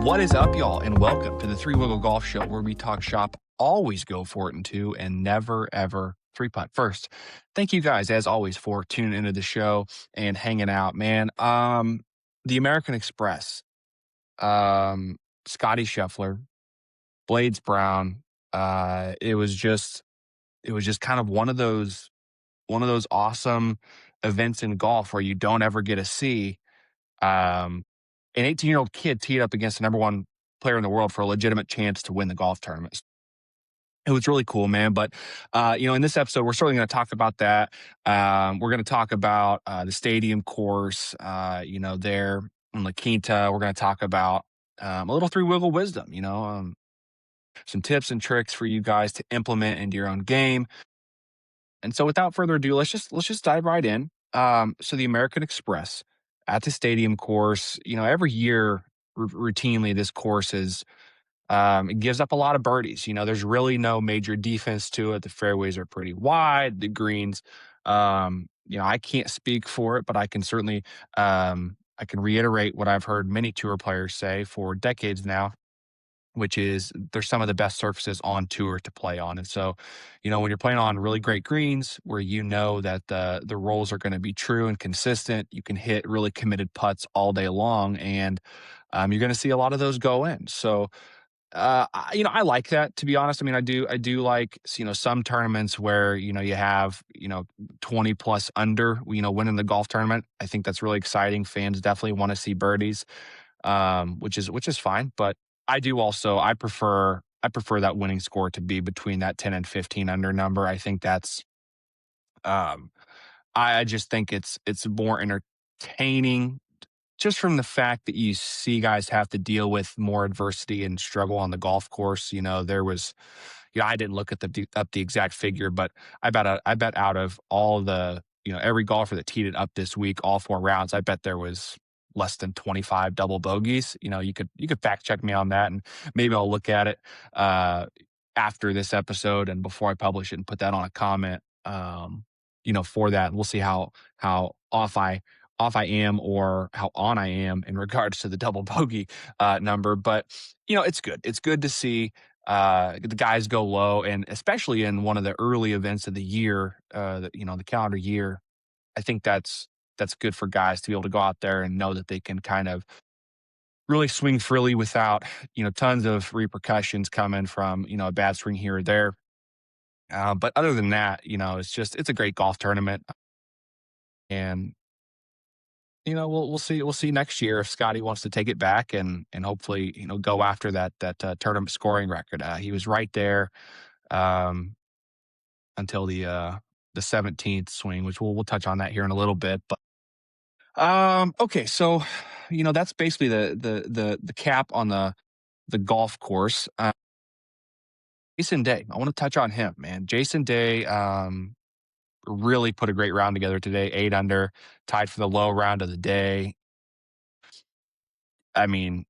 What is up, y'all, and welcome to the Three Wiggle Golf Show, where we talk shop, always go for it in two, and never, ever three putt first. Thank you guys, as always, for tuning into the show and hanging out, man. The American Express, Scottie Scheffler, Blades Brown. It was just kind of one of those awesome events in golf where you don't ever get to see. An 18-year-old kid teed up against the number one player in the world for a legitimate chance to win the golf tournament. It was really cool, man. But, in this episode, we're certainly going to talk about that. We're going to talk about the stadium course, there in La Quinta. We're going to talk about a little three-wiggle wisdom, some tips and tricks for you guys to implement into your own game. And so without further ado, let's just dive right in. So the American Express at the stadium course, every year routinely this course is it gives up a lot of birdies. There's really no major defense to it. The fairways are pretty wide, the greens. I can't speak for it, but I can certainly I can reiterate what I've heard many tour players say for decades now, which is they're some of the best surfaces on tour to play on. And so, when you're playing on really great greens where you know that the rolls are going to be true and consistent, you can hit really committed putts all day long, and you're going to see a lot of those go in. So, I like that, to be honest. I mean, I do like, some tournaments where, you have, 20 plus under, winning the golf tournament. I think that's really exciting. Fans definitely want to see birdies, which is fine. But I prefer that winning score to be between that 10 and 15 under number. I think that's, I just think it's more entertaining just from the fact that you see guys have to deal with more adversity and struggle on the golf course. There was, I didn't look at the exact figure, but I bet out of all the, every golfer that teed it up this week, all four rounds, I bet there was less than 25 double bogeys. You could fact check me on that, and maybe I'll look at it after this episode and before I publish it and put that on a comment. For that, we'll see how off I am or how on I am in regards to the double bogey number. But, it's good. It's good to see the guys go low, and especially in one of the early events of the year, the calendar year. I think that's good for guys to be able to go out there and know that they can kind of really swing freely without, tons of repercussions coming from, a bad swing here or there. But other than that, it's a great golf tournament. And we'll see next year if Scottie wants to take it back and hopefully, go after that tournament scoring record. He was right there until the 17th swing, which we'll touch on that here in a little bit. But okay, so that's basically the cap on the golf course. Jason Day, I want to touch on him, man. Jason Day really put a great round together today, 8 under, tied for the low round of the day. I mean,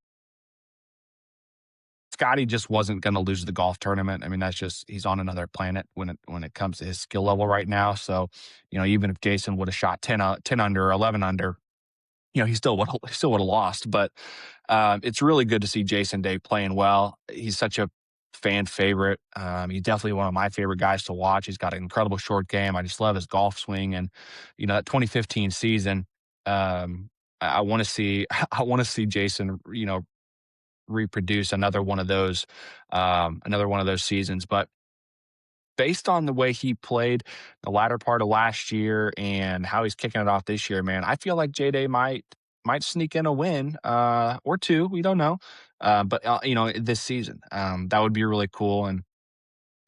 Scottie just wasn't going to lose the golf tournament. I mean, he's on another planet when it comes to his skill level right now. So, even if Jason would have shot 10 under or 11 under, he still would have lost. But it's really good to see Jason Day playing well. He's such a fan favorite. He's definitely one of my favorite guys to watch. He's got an incredible short game. I just love his golf swing, and that 2015 season. I want to see Jason, reproduce another one of those seasons. But based on the way he played the latter part of last year and how he's kicking it off this year, man, I feel like J-Day might sneak in a win or two. We don't know. But this season, that would be really cool. And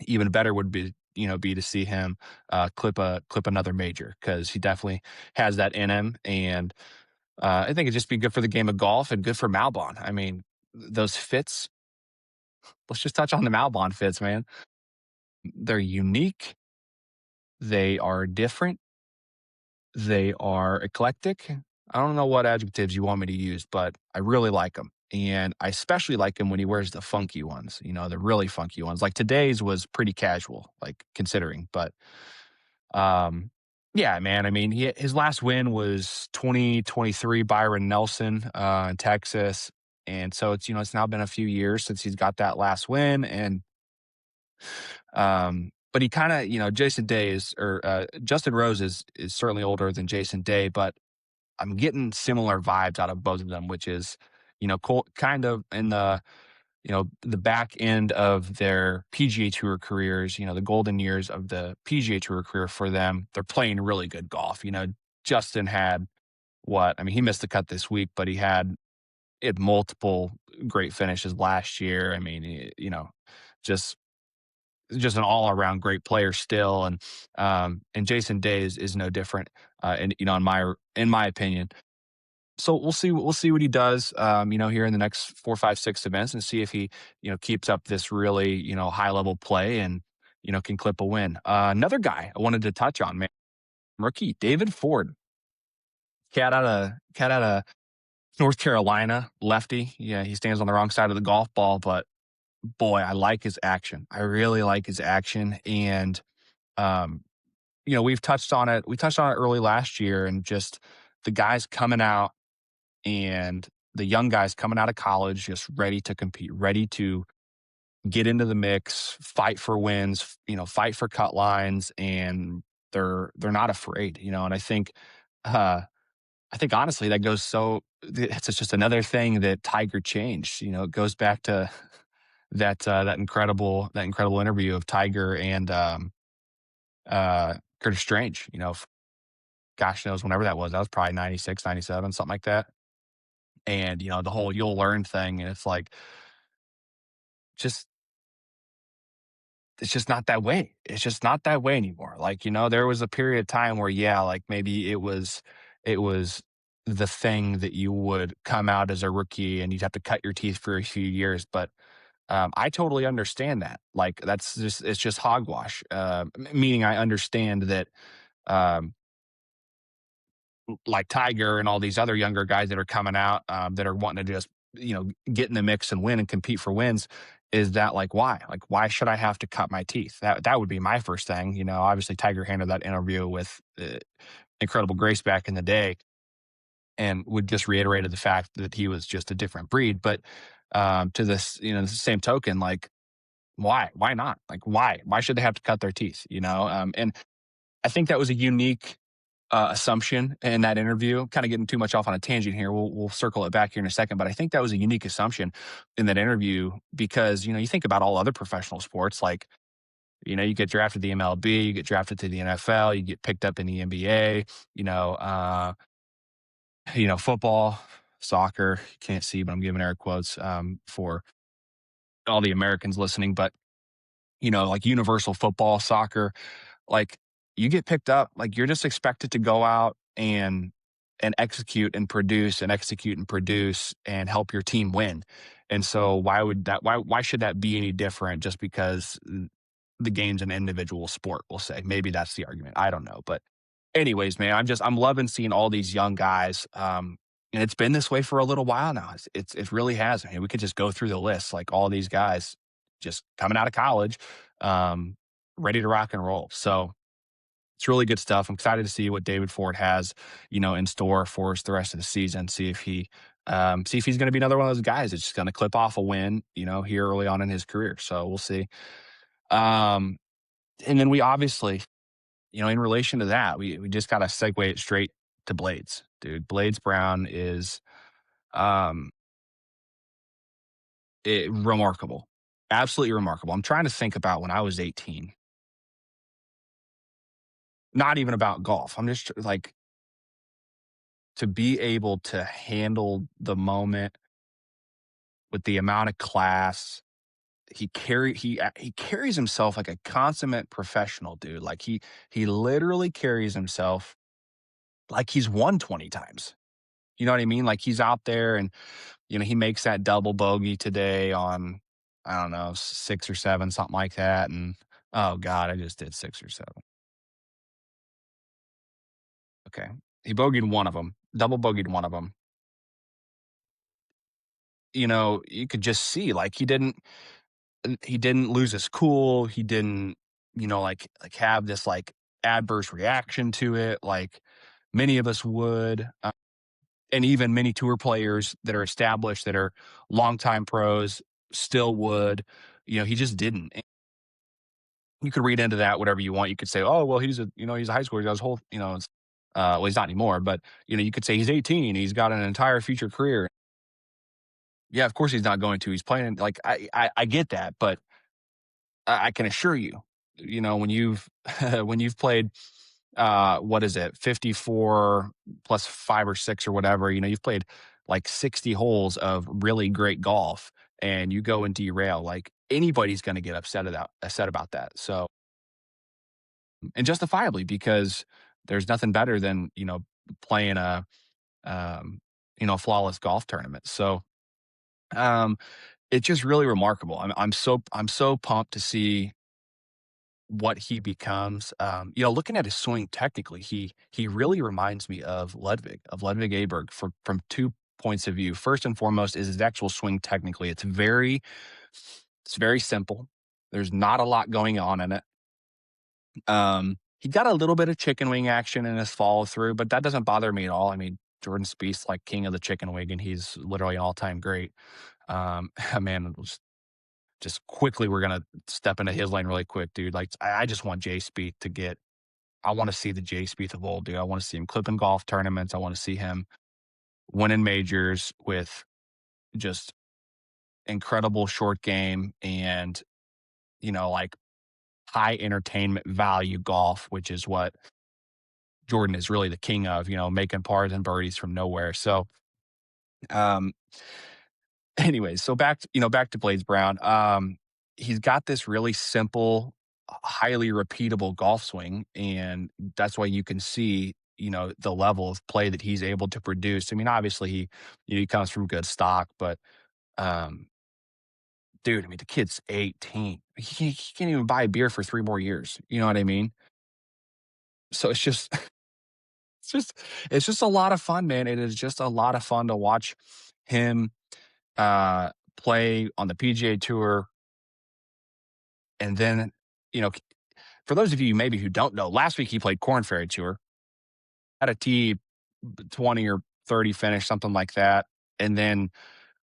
even better would be to see him clip another major, because he definitely has that in him. And I think it'd just be good for the game of golf and good for Malbon. I mean, those fits, let's just touch on the Malbon fits, man. They're unique. They are different. They are eclectic. I don't know what adjectives you want me to use, but I really like them. And I especially like him when he wears the funky ones, the really funky ones. Like today's was pretty casual, like considering. But yeah, man. I mean, his last win was 2023 Byron Nelson in Texas. And so it's now been a few years since he's got that last win. And but he kind of, Jason Day is, or Justin Rose is certainly older than Jason Day, but I'm getting similar vibes out of both of them, which is, kind of in the back end of their PGA Tour careers, the golden years of the PGA Tour career for them. They're playing really good golf. Justin had what? I mean, he missed the cut this week, but he had multiple great finishes last year. I mean, just just an all around great player still, and Jason Day is no different, in in my opinion. So we'll see what he does, here in the next 4, 5, 6 events, and see if he keeps up this really high level play and can clip a win. Another guy I wanted to touch on, man, rookie David Ford, cat out of North Carolina, lefty. Yeah, he stands on the wrong side of the golf ball, but boy, I like his action. I really like his action, and um, we've touched on it. We touched on it early last year, and just the guys coming out and the young guys coming out of college, just ready to compete, ready to get into the mix, fight for wins, fight for cut lines, and they're not afraid, and uh, I think honestly that goes so. It's just another thing that Tiger changed. It goes back to that incredible interview of Tiger and Curtis Strange. Gosh knows whenever that was. That was probably 96, 97, something like that. And the whole you'll learn thing, and it's like just it's just not that way. It's just not that way anymore. Like, there was a period of time where, yeah, like maybe it was the thing that you would come out as a rookie and you'd have to cut your teeth for a few years. But I totally understand that. Like, it's just hogwash. Meaning I understand that, um, like Tiger and all these other younger guys that are coming out, that are wanting to just get in the mix and win and compete for wins. Is that like why? Like, why should I have to cut my teeth? That would be my first thing. Obviously Tiger handled that interview with incredible grace back in the day, and would just reiterated the fact that he was just a different breed. But to this, the same token, like why? Why not? Like why? Why should they have to cut their teeth? And I think that was a unique assumption in that interview. Kind of getting too much off on a tangent here. We'll circle it back here in a second, but I think that was a unique assumption in that interview because you think about all other professional sports, like you get drafted to the MLB, you get drafted to the NFL, you get picked up in the NBA. Football, soccer. You can't see, but I'm giving air quotes for all the Americans listening. But like universal football, soccer, like you get picked up, like you're just expected to go out and execute and produce and help your team win. And so why should that be any different just because the game's an individual sport, we'll say. Maybe that's the argument. I don't know. But anyways, man, I'm loving seeing all these young guys. And it's been this way for a little while now. It really has. I mean, we could just go through the list, like all these guys just coming out of college, um, ready to rock and roll. So it's really good stuff. I'm excited to see what David Ford has, in store for us the rest of the season. See if he's going to be another one of those guys that's just going to clip off a win, here early on in his career. So we'll see. Um, and then we obviously, in relation to that, we just got to segue it straight to Blades, dude. Blades Brown is um, remarkable, absolutely remarkable. I'm trying to think about when I was 18. Not even about golf. I'm just like to be able to handle the moment with the amount of class he carries himself like a consummate professional, dude. Like he literally carries himself like he's won 20 times. You know what I mean? Like he's out there and he makes that double bogey today on I don't know, 6 or 7, something like that. And oh God, I just did 6 or 7. Okay. He bogeyed one of them, double bogeyed one of them. You could just see like he didn't lose his cool. He didn't, like have this like adverse reaction to it like many of us would. and even many tour players that are established, that are longtime pros, still would. He just didn't. You could read into that whatever you want. You could say, "Oh, well, he's a high schooler. He got his whole, well, he's not anymore, but you could say he's 18. He's got an entire future career." Yeah, of course he's not going to. He's playing like I get that, but I can assure you, when you've when you've played, what is it, 54 plus 5 or 6 or whatever, you've played like 60 holes of really great golf, and you go and derail. Like anybody's going to get upset about that. So, and justifiably, because there's nothing better than playing um, a flawless golf tournament. So, um, it's just really remarkable. I'm so pumped to see what he becomes. Looking at his swing technically, he really reminds me of Ludwig Aberg, from 2 points of view. First and foremost is his actual swing technically. It's very simple. There's not a lot going on in it. He got a little bit of chicken wing action in his follow through, but that doesn't bother me at all. I mean, Jordan Spieth's like king of the chicken wing, and he's literally an all time great. Man, just quickly, we're gonna step into his lane really quick, dude. Like, I just want Jay Spieth to get. I want to see the Jay Spieth of old, dude. I want to see him clipping golf tournaments. I want to see him winning majors with just incredible short game and like high entertainment value golf, which is what Jordan is really the king of. Making pars and birdies from nowhere. So, um, anyways, so back to Blades Brown. He's got this really simple, highly repeatable golf swing, and that's why you can see, the level of play that he's able to produce. I mean, obviously he comes from good stock, but um, dude, I mean, the kid's 18. He can't even buy a beer for 3 more years. You know what I mean? So it's just it's just it's just a lot of fun, man. It is just a lot of fun to watch him play on the PGA Tour. And then, you know, for those of you maybe who don't know, last week he played Korn Ferry Tour, had a T 20 or 30 finish, something like that. And then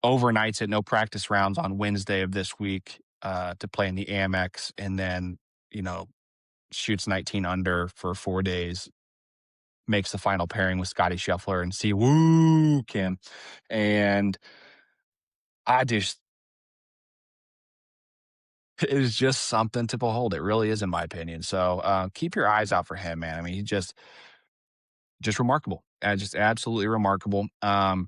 overnights at no practice rounds on Wednesday of this week to play in the Amex. And then, you know, shoots 19 under for 4 days, makes the final pairing with Scottie Scheffler and see woo Kim. And I just, it is just something to behold. It really is, in my opinion. So keep your eyes out for him, man. I mean, he just remarkable. Just absolutely remarkable. And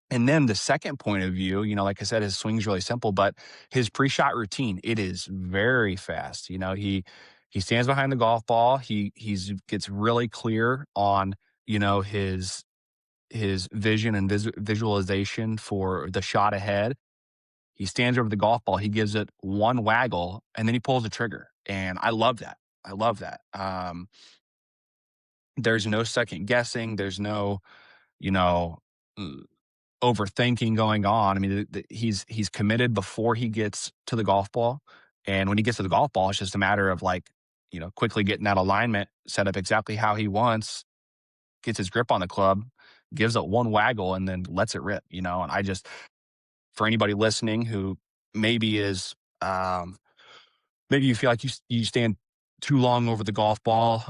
then the second point of view, like I said, his swing's really simple, but his pre-shot routine, it is very fast. He stands behind the golf ball. He gets really clear on, his vision and visualization for the shot ahead. He stands over the golf ball. He gives it one waggle, and then he pulls the trigger. And I love that. I love that. There's no second guessing. There's no, you know, uh, overthinking going on. I mean, he's committed before he gets to the golf ball, and when he gets to the golf ball, it's just a matter of like, quickly getting that alignment set up exactly how he wants, gets his grip on the club, gives it one waggle, and then lets it rip. And I just, for anybody listening who maybe is, maybe you feel like you stand too long over the golf ball,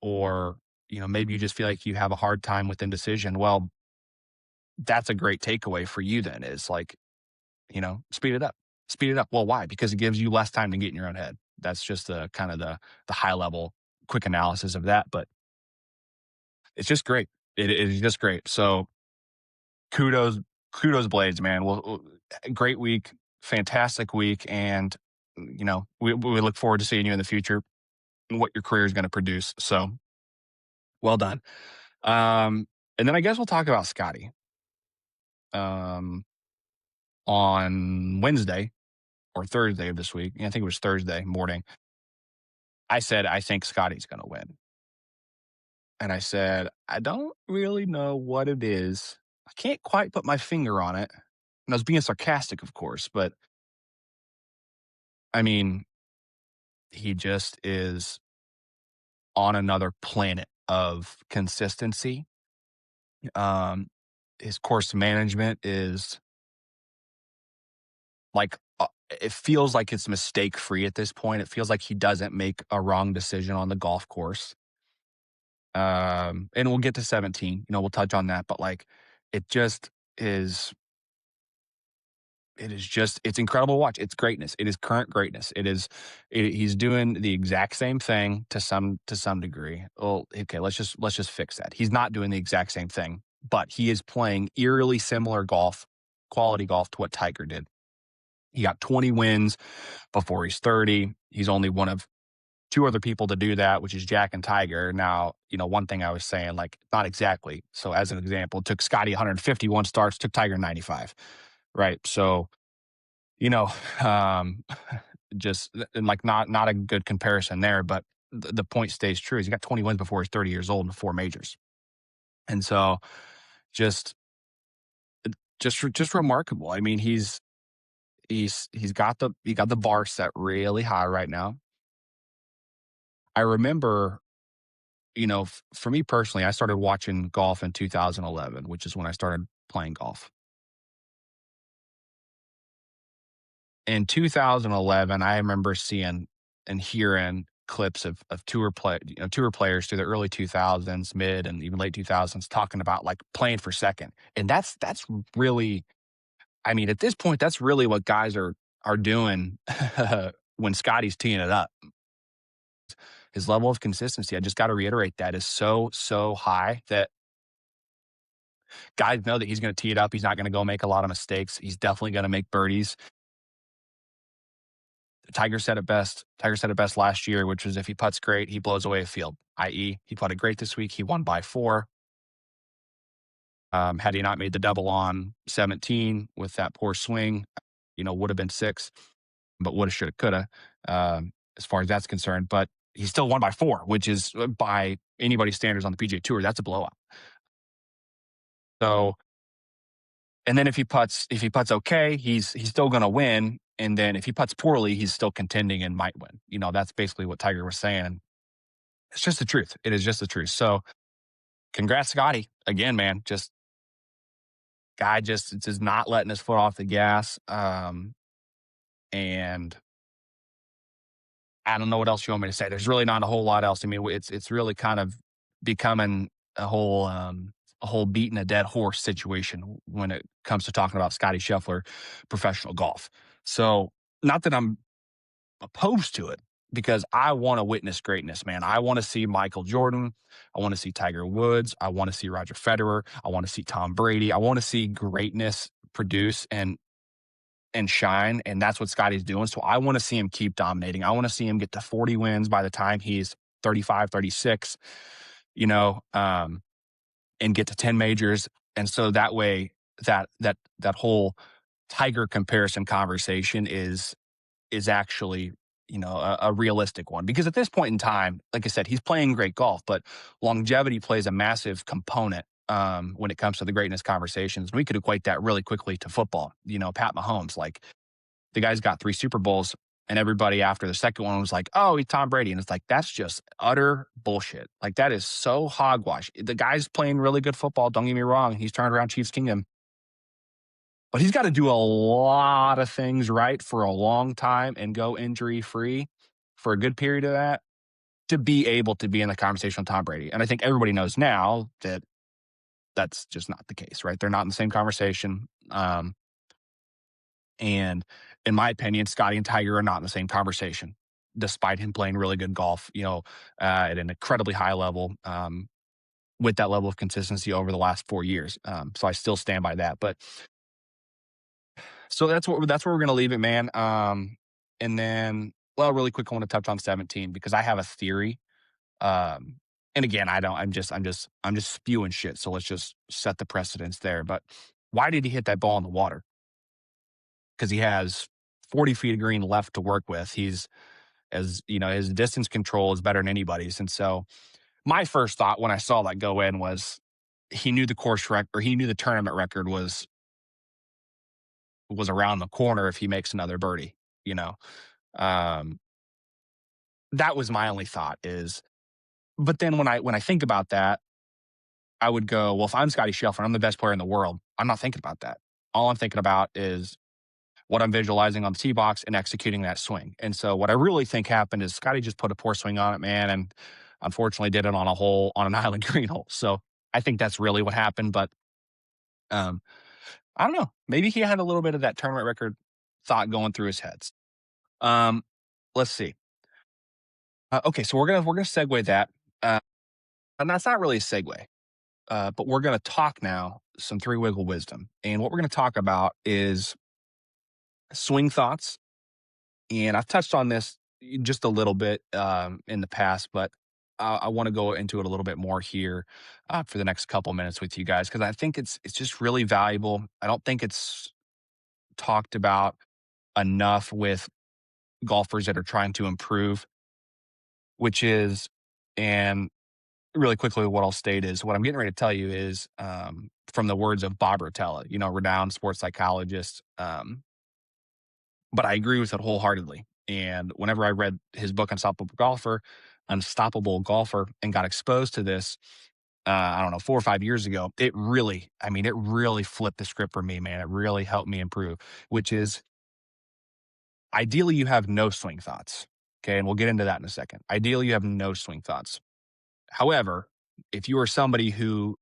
or maybe you just feel like you have a hard time with indecision. Well, that's a great takeaway for you then, is like, speed it up. Speed it up. Well, why? Because it gives you less time to get in your own head. That's just the kind of the high level quick analysis of that. But it's just great. It is just great. So kudos, kudos Blades, man. Well, great week, fantastic week. And, we look forward to seeing you in the future and what your career is going to produce. So well done. And then I guess we'll talk about Scottie. On Wednesday or Thursday of this week, I think it was Thursday morning, I said, I think Scottie's going to win. And I said, I don't really know what it is. I can't quite put my finger on it. And I was being sarcastic, of course, but I mean, he just is on another planet of consistency. Um, his course management is like, it feels like it's mistake free at this point. It feels like he doesn't make a wrong decision on the golf course. And we'll get to 17, we'll touch on that, but like, it just is, it's incredible to watch. It's greatness. It is current greatness. He's doing the exact same thing to some degree. Well, okay, let's just fix that. He's not doing the exact same thing, but he is playing eerily similar golf, quality golf to what Tiger did. He got 20 wins before he's 30. He's only one of two other people to do that, which is Jack and Tiger. Now, one thing I was saying, like, not exactly. So, as an example, it took Scottie 151 starts, took Tiger 95, right? So, you know, um, just and like not a good comparison there, but the point stays true. Is he got 20 wins before he's 30 years old and four majors, and so just just remarkable. I mean, he got the bar set really high right now. I remember, for me personally, I started watching golf in 2011, which is when I started playing golf. In 2011, I remember seeing and hearing clips of tour players through the early 2000s, mid and even late 2000s talking about like playing for second. And that's really, I mean, at this point, that's really what guys are doing when Scotty's teeing it up. His level of consistency, I just got to reiterate that, is so high that guys know that he's going to tee it up. He's not going to go make a lot of mistakes. He's definitely going to make birdies. Tiger said it best. Tiger said it best last year, which was if he putts great, he blows away a field, i.e., he putted great this week. He won by four. Had he not made the double on 17 with that poor swing, would have been six, but woulda, shoulda, coulda, as far as that's concerned. But he still won by four, which is by anybody's standards on the PGA Tour, that's a blowout. So, and then if he puts okay, he's still going to win. And then if he puts poorly, he's still contending and might win. That's basically what Tiger was saying. It's just the truth. It is just the truth. So, congrats, Scotty. Again, man, just guy just not letting his foot off the gas. And I don't know what else you want me to say. There's really not a whole lot else. I mean, it's really kind of becoming a whole beating a dead horse situation when it comes to talking about Scotty Scheffler, professional golf. So, not that I'm opposed to it, because I want to witness greatness, man. I want to see Michael Jordan. I want to see Tiger Woods. I want to see Roger Federer. I want to see Tom Brady. I want to see greatness produce and shine. And that's what Scotty's doing. So I want to see him keep dominating. I want to see him get to 40 wins by the time he's 35, 36, and get to 10 majors. And so that way, that whole Tiger comparison conversation is actually, a realistic one. Because at this point in time, like I said, he's playing great golf, but longevity plays a massive component when it comes to the greatness conversations. We could equate that really quickly to football. Pat Mahomes, like, the guy's got three Super Bowls, and everybody after the second one was like, oh, he's Tom Brady. And it's like, that's just utter bullshit. Like, that is so hogwash. The guy's playing really good football. Don't get me wrong. He's turned around Chiefs Kingdom. But he's got to do a lot of things right for a long time and go injury free for a good period of that to be able to be in the conversation with Tom Brady. And I think everybody knows now that that's just not the case, right? They're not in the same conversation. And in my opinion, Scotty and Tiger are not in the same conversation, despite him playing really good golf, at an incredibly high level, with that level of consistency over the last 4 years. So I still stand by that. But so that's where we're gonna leave it, man. And then, well, really quick, I want to touch on 17 because I have a theory. Um, and again, I don't. I'm just spewing shit. So let's just set the precedence there. But why did he hit that ball in the water? Because he has 40 feet of green left to work with. His distance control is better than anybody's. And so my first thought when I saw that go in was he knew the course record, or he knew the tournament record was around the corner if he makes another birdie, you know. Um, that was my only thought is, but then when I think about that, I would go, well, if I'm Scottie Scheffler, I'm the best player in the world. I'm not thinking about that. All I'm thinking about is what I'm visualizing on the tee box and executing that swing. And so what I really think happened is Scottie just put a poor swing on it, man, and unfortunately did it on a hole on an island green hole. So I think that's really what happened. But um, I don't know. Maybe he had a little bit of that tournament record thought going through his head. Um, let's see. Okay, so we're gonna segue that, uh, and that's not really a segue, but we're gonna talk now some three wiggle wisdom, and what we're gonna talk about is swing thoughts. And I've touched on this just a little bit in the past, but I want to go into it a little bit more here for the next couple minutes with you guys because I think it's just really valuable. I don't think it's talked about enough with golfers that are trying to improve, which is, and really quickly, what I'll state is what I'm getting ready to tell you is from the words of Bob Rotella, renowned sports psychologist. But I agree with it wholeheartedly. And whenever I read his book, Unstoppable Golfer, and got exposed to this, I don't know, 4 or 5 years ago, it really flipped the script for me, man. It really helped me improve, which is ideally you have no swing thoughts. Okay. And we'll get into that in a second. Ideally, you have no swing thoughts. However, if you are somebody who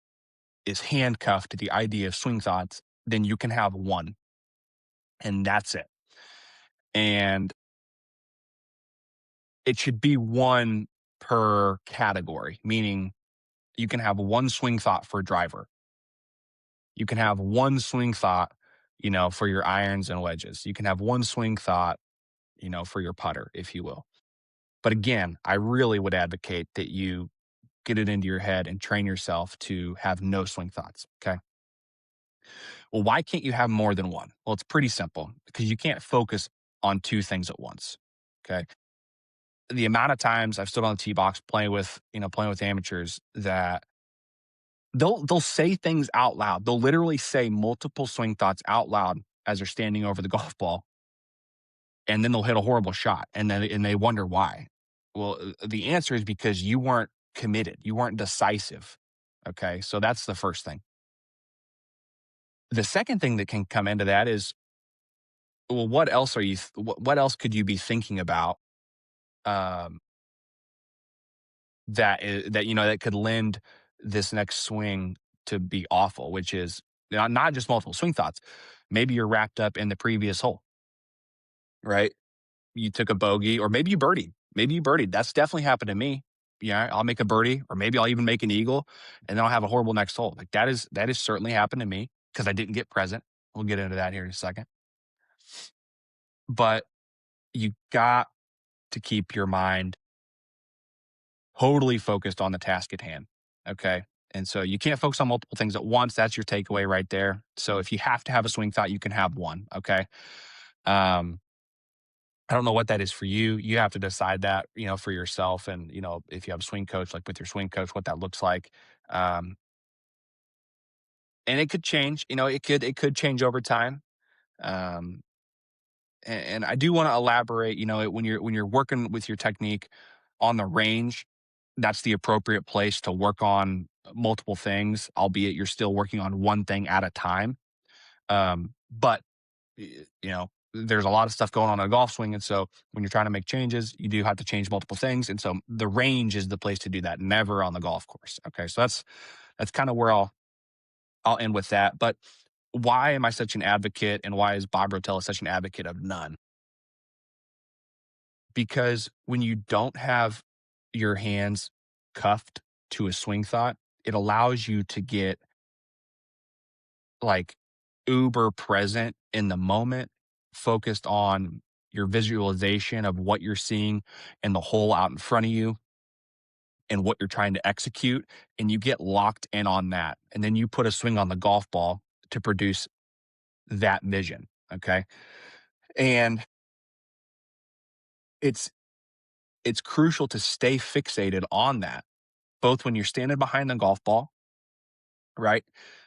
is handcuffed to the idea of swing thoughts, then you can have one, and that's it. And it should be one per category, meaning you can have one swing thought for a driver. You can have one swing thought, for your irons and wedges. You can have one swing thought, for your putter, if you will. But again, I really would advocate that you get it into your head and train yourself to have no swing thoughts. Okay. Well, why can't you have more than one? Well, it's pretty simple because you can't focus on two things at once. Okay. The amount of times I've stood on the tee box playing with amateurs that they'll say things out loud. They'll literally say multiple swing thoughts out loud as they're standing over the golf ball, and then they'll hit a horrible shot, and they wonder why. Well, the answer is because you weren't committed, you weren't decisive. Okay, so that's the first thing. The second thing that can come into that is, well, what else are you? What else could you be thinking about? Um, that could lend this next swing to be awful, which is not just multiple swing thoughts. Maybe you're wrapped up in the previous hole, right? You took a bogey, or maybe you birdied. Maybe you birdied. That's definitely happened to me. Yeah, I'll make a birdie, or maybe I'll even make an eagle, and then I'll have a horrible next hole. Like that is certainly happened to me because I didn't get present. We'll get into that here in a second. But you got to keep your mind totally focused on the task at hand. Okay. And so you can't focus on multiple things at once. That's your takeaway right there. So if you have to have a swing thought, you can have one. Okay. Um, I don't know what that is for you. You have to decide that, for yourself. And, if you have a swing coach, like with your swing coach, what that looks like. Um, and it could change, it could change over time. Um, and I do want to elaborate, when you're working with your technique on the range, that's the appropriate place to work on multiple things, albeit you're still working on one thing at a time. But there's a lot of stuff going on in a golf swing, and so when you're trying to make changes, you do have to change multiple things, and so the range is the place to do that, never on the golf course. Okay, so that's kind of where I'll end with that. But why am I such an advocate, and why is Bob Rotella such an advocate of none? Because when you don't have your hands cuffed to a swing thought, it allows you to get like uber present in the moment, focused on your visualization of what you're seeing and the hole out in front of you and what you're trying to execute. And you get locked in on that. And then you put a swing on the golf ball to produce that vision. Okay. And it's it's crucial to stay fixated on that, both when you're standing behind the golf ball, right?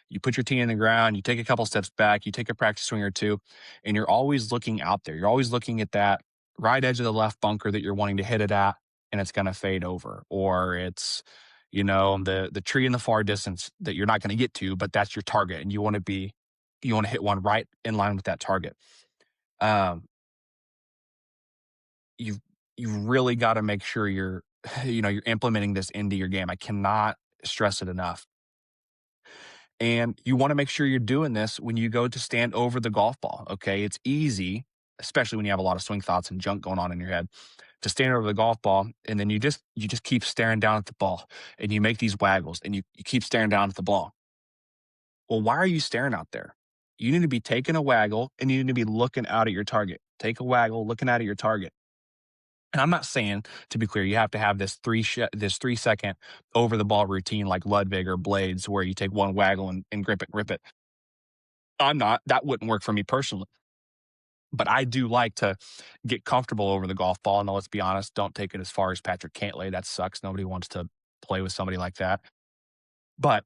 You put your tee in the ground, you take a couple steps back, you take a practice swing or two, and you're always looking out there. You're always looking at that right edge of the left bunker that you're wanting to hit it at, and it's going to fade over. Or it's, the tree in the far distance that you're not going to get to, but that's your target, and you want to hit one right in line with that target. Um, you've you've really got to make sure you're implementing this into your game. I cannot stress it enough. And you want to make sure you're doing this when you go to stand over the golf ball. Okay. It's easy, especially when you have a lot of swing thoughts and junk going on in your head, to stand over the golf ball. And then you just keep staring down at the ball, and you make these waggles, and you keep staring down at the ball. Well, why are you staring out there? You need to be taking a waggle, and you need to be looking out at your target. Take a waggle, looking out at your target. And I'm not saying, to be clear, you have to have this 3-second over the ball routine like Ludwig or Blades, where you take one waggle and grip it, grip it. I'm not. That wouldn't work for me personally. But I do like to get comfortable over the golf ball. And let's be honest, don't take it as far as Patrick Cantlay. That sucks. Nobody wants to play with somebody like that. But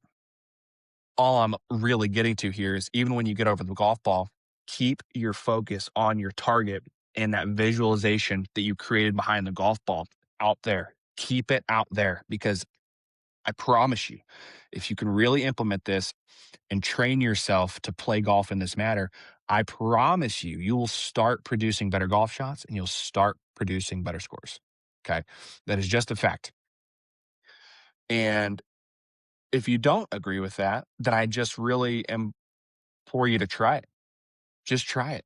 all I'm really getting to here is, even when you get over the golf ball, keep your focus on your target and that visualization that you created behind the golf ball out there. Keep it out there, because I promise you, if you can really implement this and train yourself to play golf in this manner, I promise you, you will start producing better golf shots, and you'll start producing better scores. Okay. That is just a fact. And if you don't agree with that, then I just really implore you to try it. Just try it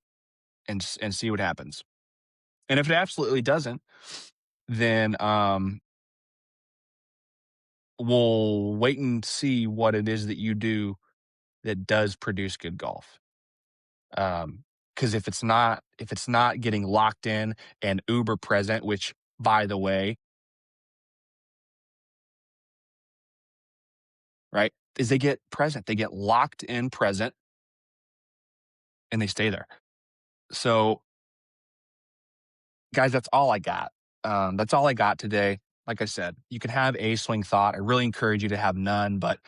and see what happens. And if it absolutely doesn't, then we'll wait and see what it is that you do that does produce good golf. Because if it's not getting locked in and uber present, which, by the way, right, is they get present, they get locked in present, and they stay there. So, guys, that's all I got. That's all I got today. Like I said, you can have a swing thought. I really encourage you to have none, but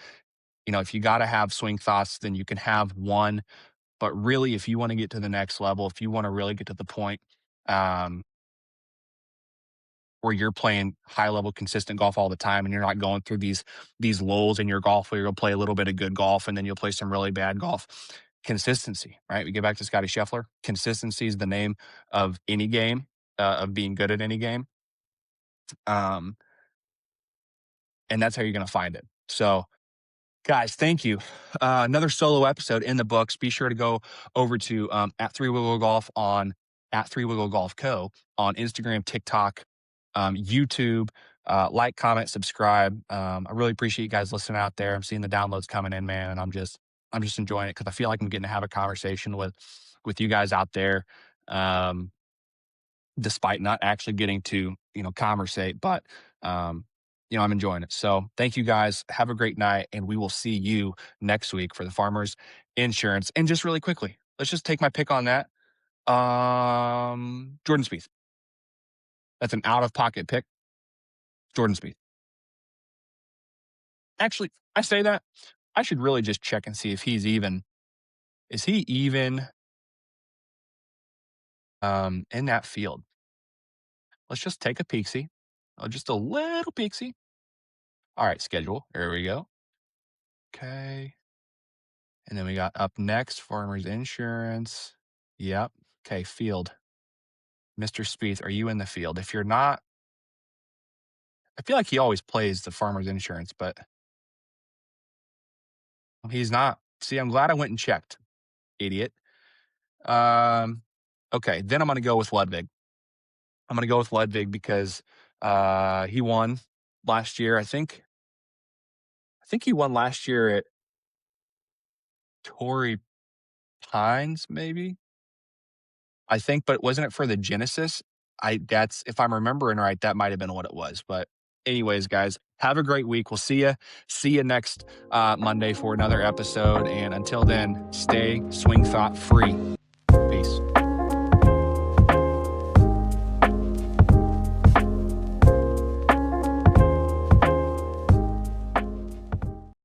if you got to have swing thoughts, then you can have one. But really, if you want to get to the next level, if you want to really get to the point, um, where you're playing high level consistent golf all the time, and you're not going through these lulls in your golf where you'll play a little bit of good golf and then you'll play some really bad golf. Consistency, right? We get back to Scottie Scheffler. Consistency is the name of any game, of being good at any game. Um, and that's how you're going to find it. So, guys, thank you. Another solo episode in the books. Be sure to go over to at Three Wiggle Golf on at Three Wiggle Golf Co. on Instagram, TikTok, YouTube. Like, comment, subscribe. I really appreciate you guys listening out there. I'm seeing the downloads coming in, man, and I'm just enjoying it, because I feel like I'm getting to have a conversation with you guys out there, despite not actually getting to conversate. But I'm enjoying it. So thank you guys. Have a great night, and we will see you next week for the Farmers Insurance. And just really quickly, let's just take my pick on that. Jordan Spieth. That's an out of pocket pick. Jordan Spieth. Actually, I say that, I should really just check and see if he's even. Is he even in that field? Let's just take a peeksy. Oh, just a little peeksy. All right, schedule. There we go. Okay. And then we got up next, Farmers Insurance. Yep. Okay, field. Mr. Spieth, are you in the field? If you're not, I feel like he always plays the Farmers Insurance, but he's not. See, I'm glad I went and checked, idiot. Okay, then I'm going to go with Ludwig. I'm going to go with Ludwig because he won last year. I think he won last year at Torrey Pines, maybe. I think, but wasn't it for the Genesis? That's, if I'm remembering right, that might have been what it was. But anyways, guys, have a great week. We'll see you. See you next Monday for another episode. And until then, stay swing thought free. Peace.